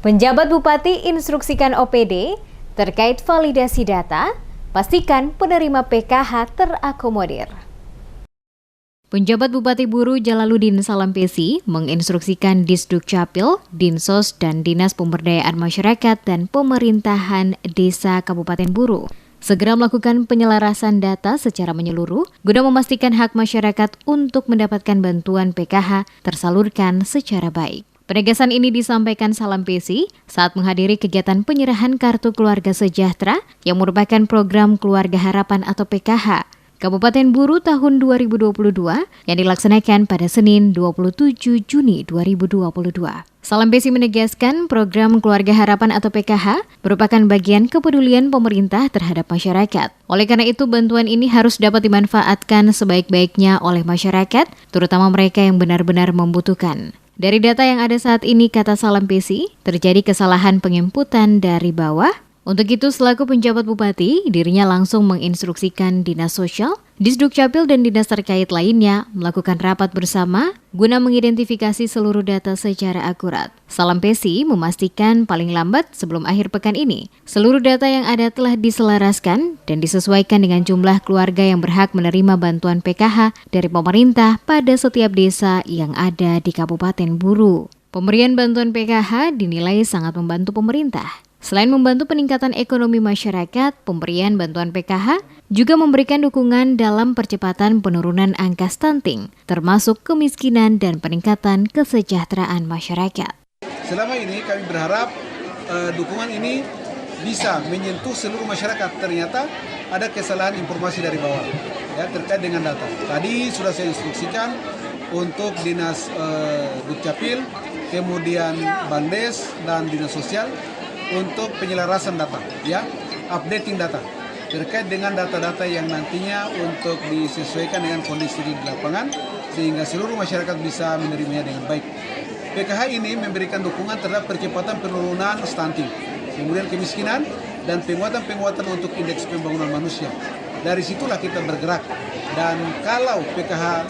Penjabat Bupati instruksikan OPD terkait validasi data, pastikan penerima PKH terakomodir. Penjabat Bupati Buru Jalaluddin Salampesi menginstruksikan Disdukcapil, Dinsos, dan Dinas Pemberdayaan Masyarakat dan Pemerintahan Desa Kabupaten Buru segera melakukan penyelarasan data secara menyeluruh guna memastikan hak masyarakat untuk mendapatkan bantuan PKH tersalurkan secara baik. Penegasan ini disampaikan Salampesi saat menghadiri kegiatan penyerahan Kartu Keluarga Sejahtera yang merupakan program Keluarga Harapan atau PKH Kabupaten Buru tahun 2022 yang dilaksanakan pada Senin 27 Juni 2022. Salampesi menegaskan program Keluarga Harapan atau PKH merupakan bagian kepedulian pemerintah terhadap masyarakat. Oleh karena itu, bantuan ini harus dapat dimanfaatkan sebaik-baiknya oleh masyarakat, terutama mereka yang benar-benar membutuhkan. Dari data yang ada saat ini, kata Salampesi, terjadi kesalahan penginputan dari bawah. Untuk itu, selaku penjabat bupati, dirinya langsung menginstruksikan Dinas Sosial, Disdukcapil dan dinas terkait lainnya melakukan rapat bersama guna mengidentifikasi seluruh data secara akurat. Salampesi memastikan paling lambat sebelum akhir pekan ini, seluruh data yang ada telah diselaraskan dan disesuaikan dengan jumlah keluarga yang berhak menerima bantuan PKH dari pemerintah pada setiap desa yang ada di Kabupaten Buru. Pemberian bantuan PKH dinilai sangat membantu pemerintah. Selain membantu peningkatan ekonomi masyarakat, pemberian bantuan PKH juga memberikan dukungan dalam percepatan penurunan angka stunting, termasuk kemiskinan dan peningkatan kesejahteraan masyarakat. Selama ini kami berharap dukungan ini bisa menyentuh seluruh masyarakat. Ternyata ada kesalahan informasi dari bawah ya, terkait dengan data. Tadi sudah saya instruksikan untuk Dinas Dukcapil, kemudian Bandes dan Dinas Sosial untuk penyelarasan data, ya, updating data terkait dengan data-data yang nantinya untuk disesuaikan dengan kondisi di lapangan sehingga seluruh masyarakat bisa menerimanya dengan baik. PKH ini memberikan dukungan terhadap percepatan penurunan stunting, kemudian kemiskinan dan penguatan untuk indeks pembangunan manusia. Dari situlah kita bergerak, dan kalau PKH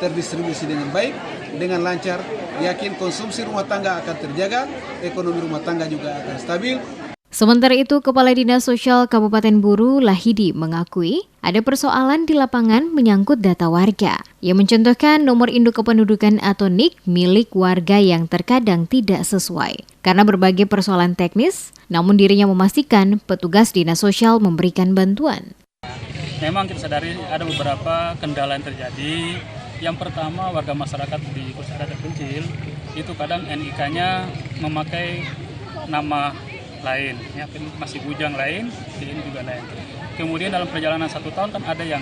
terdistribusi dengan baik, dengan lancar, yakin konsumsi rumah tangga akan terjaga, ekonomi rumah tangga juga akan stabil. Sementara itu, Kepala Dinas Sosial Kabupaten Buru Lahidi mengakui ada persoalan di lapangan menyangkut data warga. Ia mencontohkan nomor induk kependudukan atau NIK milik warga yang terkadang tidak sesuai. Karena berbagai persoalan teknis, namun dirinya memastikan petugas Dinas Sosial memberikan bantuan. Memang kita sadari ada beberapa kendala yang terjadi. Yang pertama, warga masyarakat di pusat data kecil itu kadang NIK-nya memakai nama lain, ya, masih bujang lain, ini juga lain. Kemudian dalam perjalanan 1 tahun kan ada yang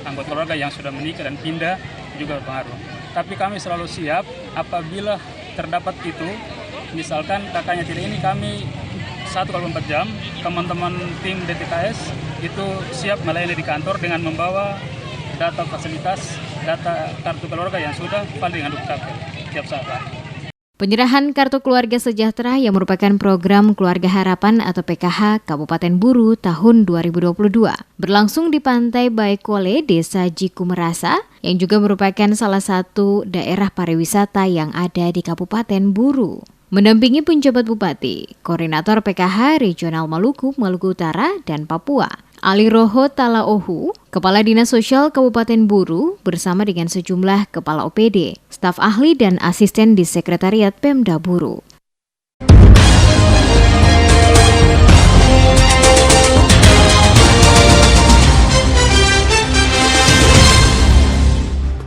anggota keluarga yang sudah menikah dan pindah juga berpengaruh. Tapi kami selalu siap apabila terdapat itu, misalkan kakaknya tidak ini, kami 1x24 jam, teman-teman tim DTKS itu siap melayani di kantor dengan membawa data fasilitas, data kartu keluarga yang sudah valid dengan Dukcapil tiap saat. Penyerahan Kartu Keluarga Sejahtera yang merupakan program Keluarga Harapan atau PKH Kabupaten Buru tahun 2022 berlangsung di Pantai Baikole, Desa Jikumerasa, yang juga merupakan salah satu daerah pariwisata yang ada di Kabupaten Buru. Mendampingi penjabat bupati, koordinator PKH Regional Maluku, Maluku Utara, dan Papua, Ali Roho Talaohu, Kepala Dinas Sosial Kabupaten Buru bersama dengan sejumlah kepala OPD, staf ahli dan asisten di Sekretariat Pemda Buru.